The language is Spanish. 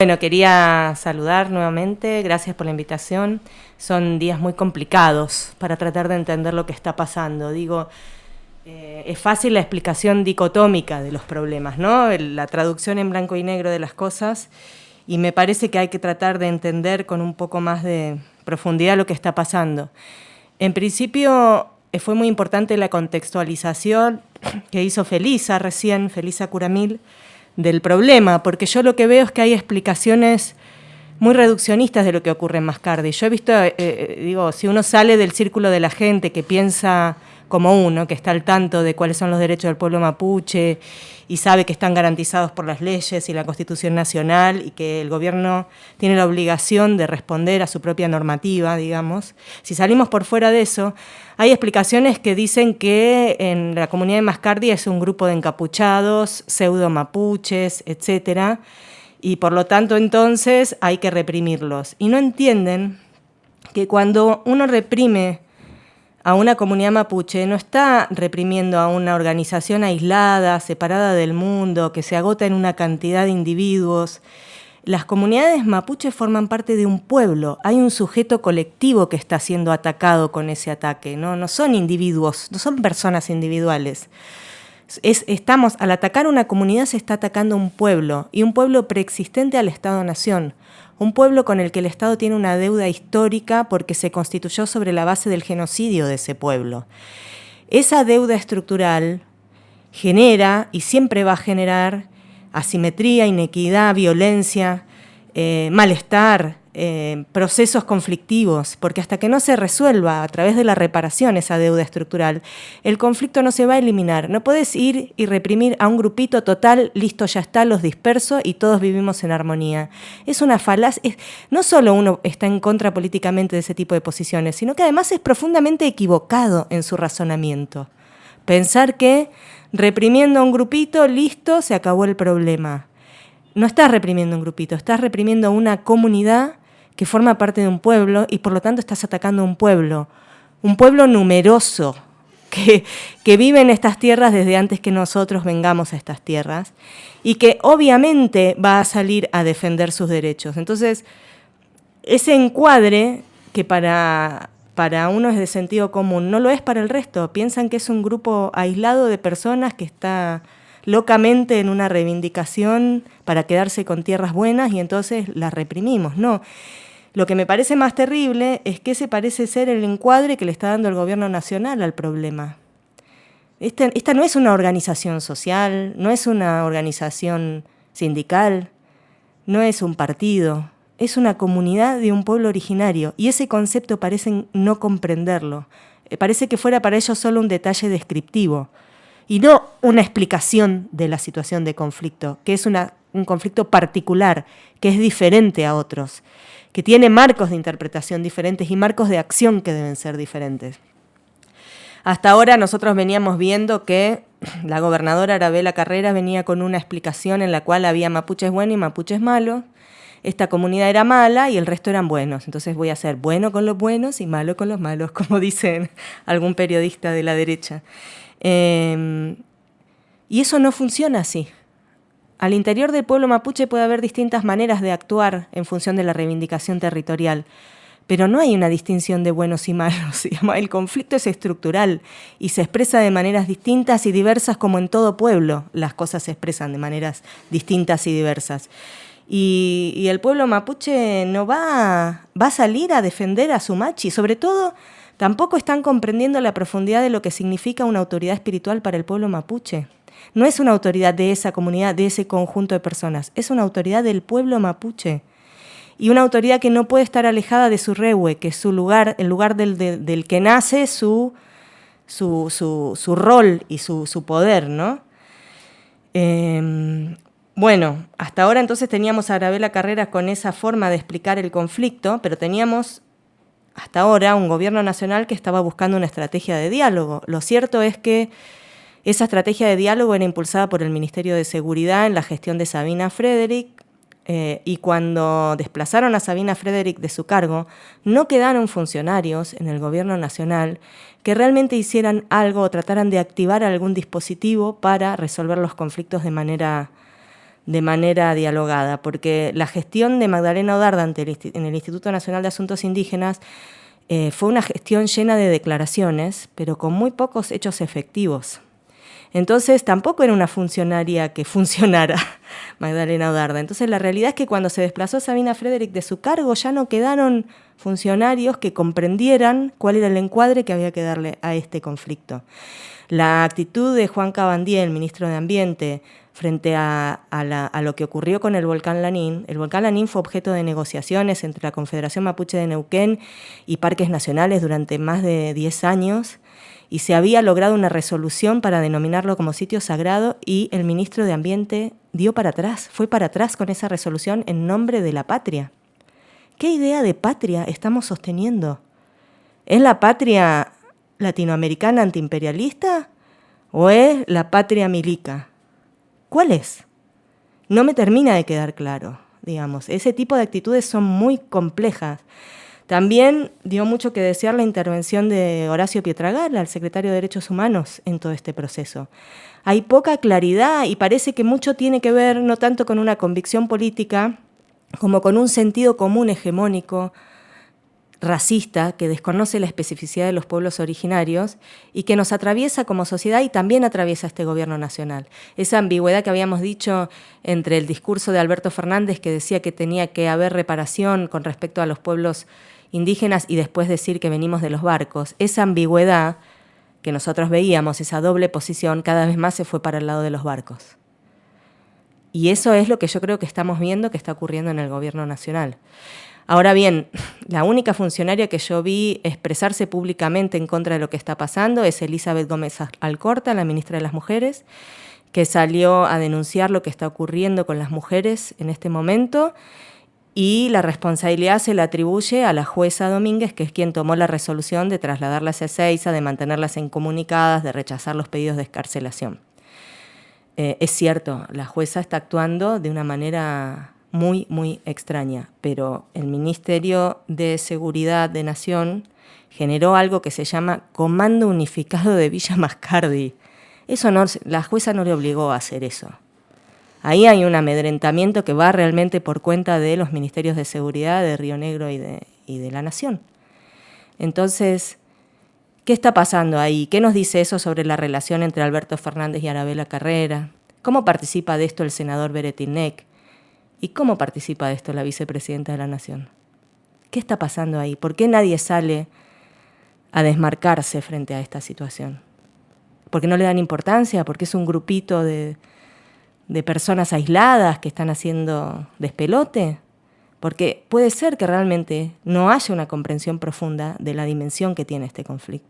Bueno, quería saludar nuevamente, gracias por la invitación. Son días muy complicados para tratar de entender lo que está pasando. Es fácil la explicación dicotómica de los problemas, ¿no? La traducción en blanco y negro de las cosas, y me parece que hay que tratar de entender con un poco más de profundidad lo que está pasando. En principio, fue muy importante la contextualización que hizo Felisa Curamil, del problema, porque yo lo que veo es que hay explicaciones muy reduccionistas de lo que ocurre en Mascardi. Yo he visto, si uno sale del círculo de la gente que piensa como uno, que está al tanto de cuáles son los derechos del pueblo mapuche y sabe que están garantizados por las leyes y la Constitución Nacional y que el gobierno tiene la obligación de responder a su propia normativa, digamos. Si salimos por fuera de eso, hay explicaciones que dicen que en la comunidad de Mascardi es un grupo de encapuchados, pseudo-mapuches, etcétera, y por lo tanto entonces hay que reprimirlos. Y no entienden que cuando uno reprime a una comunidad mapuche, no está reprimiendo a una organización aislada, separada del mundo, que se agota en una cantidad de individuos. Las comunidades mapuches forman parte de un pueblo, hay un sujeto colectivo que está siendo atacado con ese ataque, no son individuos, no son personas individuales. Al atacar una comunidad se está atacando un pueblo, y un pueblo preexistente al Estado-Nación, un pueblo con el que el Estado tiene una deuda histórica porque se constituyó sobre la base del genocidio de ese pueblo. Esa deuda estructural genera y siempre va a generar asimetría, inequidad, violencia, malestar, procesos conflictivos, porque hasta que no se resuelva a través de la reparación esa deuda estructural, el conflicto no se va a eliminar. No podés ir y reprimir a un grupito total, listo, ya está, los disperso y todos vivimos en armonía. Es una falacia. No solo uno está en contra políticamente de ese tipo de posiciones, sino que además es profundamente equivocado en su razonamiento. Pensar que reprimiendo a un grupito, listo, se acabó el problema. No estás reprimiendo a un grupito, estás reprimiendo a una comunidad que forma parte de un pueblo y por lo tanto estás atacando a un pueblo numeroso que vive en estas tierras desde antes que nosotros vengamos a estas tierras y que obviamente va a salir a defender sus derechos. Entonces, ese encuadre que para uno es de sentido común, no lo es para el resto. Piensan que es un grupo aislado de personas que está locamente en una reivindicación para quedarse con tierras buenas y entonces las reprimimos. No. Lo que me parece más terrible es que ese parece ser el encuadre que le está dando el gobierno nacional al problema. Esta no es una organización social, no es una organización sindical, no es un partido, es una comunidad de un pueblo originario y ese concepto parecen no comprenderlo. Parece que fuera para ellos solo un detalle descriptivo y no una explicación de la situación de conflicto, que es un conflicto particular, que es diferente a otros, que tiene marcos de interpretación diferentes y marcos de acción que deben ser diferentes. Hasta ahora nosotros veníamos viendo que la gobernadora Arabella Carreras venía con una explicación en la cual había mapuches buenos y mapuches malos. Esta comunidad era mala y el resto eran buenos. Entonces voy a ser bueno con los buenos y malo con los malos, como dicen algún periodista de la derecha. Y eso no funciona así. Al interior del pueblo mapuche puede haber distintas maneras de actuar en función de la reivindicación territorial, pero no hay una distinción de buenos y malos. El conflicto es estructural y se expresa de maneras distintas y diversas, como en todo pueblo las cosas se expresan de maneras distintas y diversas. Y el pueblo mapuche no va a salir a defender a su machi. Sobre todo, tampoco están comprendiendo la profundidad de lo que significa una autoridad espiritual para el pueblo mapuche. No es una autoridad de esa comunidad, de ese conjunto de personas, es una autoridad del pueblo mapuche. Y una autoridad que no puede estar alejada de su rehue, que es su lugar, el lugar del que nace su rol y su poder, ¿no? Bueno, hasta ahora entonces teníamos a Arabella Carreras con esa forma de explicar el conflicto, pero teníamos hasta ahora un gobierno nacional que estaba buscando una estrategia de diálogo. Lo cierto es que esa estrategia de diálogo era impulsada por el Ministerio de Seguridad en la gestión de Sabina Frederick, y cuando desplazaron a Sabina Frederick de su cargo, no quedaron funcionarios en el gobierno nacional que realmente hicieran algo o trataran de activar algún dispositivo para resolver los conflictos de manera de manera dialogada, porque la gestión de Magdalena Odarda en el Instituto Nacional de Asuntos Indígenas fue una gestión llena de declaraciones, pero con muy pocos hechos efectivos. Entonces tampoco era una funcionaria que funcionara Magdalena Odarda. Entonces la realidad es que cuando se desplazó Sabina Frederick de su cargo ya no quedaron funcionarios que comprendieran cuál era el encuadre que había que darle a este conflicto. La actitud de Juan Cabandier, el ministro de Ambiente, frente a lo que ocurrió con el volcán Lanín. El volcán Lanín fue objeto de negociaciones entre la Confederación Mapuche de Neuquén y Parques Nacionales durante más de 10 años, y se había logrado una resolución para denominarlo como sitio sagrado, y el ministro de Ambiente fue para atrás con esa resolución en nombre de la patria. ¿Qué idea de patria estamos sosteniendo? ¿Es la patria latinoamericana antiimperialista o es la patria milica? ¿Cuál es? No me termina de quedar claro, digamos. Ese tipo de actitudes son muy complejas. También dio mucho que desear la intervención de Horacio Pietragala, el secretario de Derechos Humanos, en todo este proceso. Hay poca claridad y parece que mucho tiene que ver no tanto con una convicción política como con un sentido común hegemónico, racista, que desconoce la especificidad de los pueblos originarios y que nos atraviesa como sociedad y también atraviesa este gobierno nacional. Esa ambigüedad que habíamos dicho entre el discurso de Alberto Fernández, que decía que tenía que haber reparación con respecto a los pueblos indígenas, y después decir que venimos de los barcos, esa ambigüedad que nosotros veíamos, esa doble posición, cada vez más se fue para el lado de los barcos. Y eso es lo que yo creo que estamos viendo que está ocurriendo en el gobierno nacional. Ahora bien, la única funcionaria que yo vi expresarse públicamente en contra de lo que está pasando es Elizabeth Gómez Alcorta, la ministra de las Mujeres, que salió a denunciar lo que está ocurriendo con las mujeres en este momento, y la responsabilidad se la atribuye a la jueza Domínguez, que es quien tomó la resolución de trasladarlas a Ezeiza, de mantenerlas incomunicadas, de rechazar los pedidos de excarcelación. Es cierto, la jueza está actuando de una manera muy, muy extraña, pero el Ministerio de Seguridad de Nación generó algo que se llama Comando Unificado de Villa Mascardi. Eso no, la jueza no le obligó a hacer eso. Ahí hay un amedrentamiento que va realmente por cuenta de los ministerios de seguridad de Río Negro y de la Nación. Entonces, ¿qué está pasando ahí? ¿Qué nos dice eso sobre la relación entre Alberto Fernández y Arabella Carrera? ¿Cómo participa de esto el senador Beretilnec? ¿Y cómo participa de esto la vicepresidenta de la Nación? ¿Qué está pasando ahí? ¿Por qué nadie sale a desmarcarse frente a esta situación? ¿Porque no le dan importancia? ¿Porque es un grupito de personas aisladas que están haciendo despelote? Porque puede ser que realmente no haya una comprensión profunda de la dimensión que tiene este conflicto.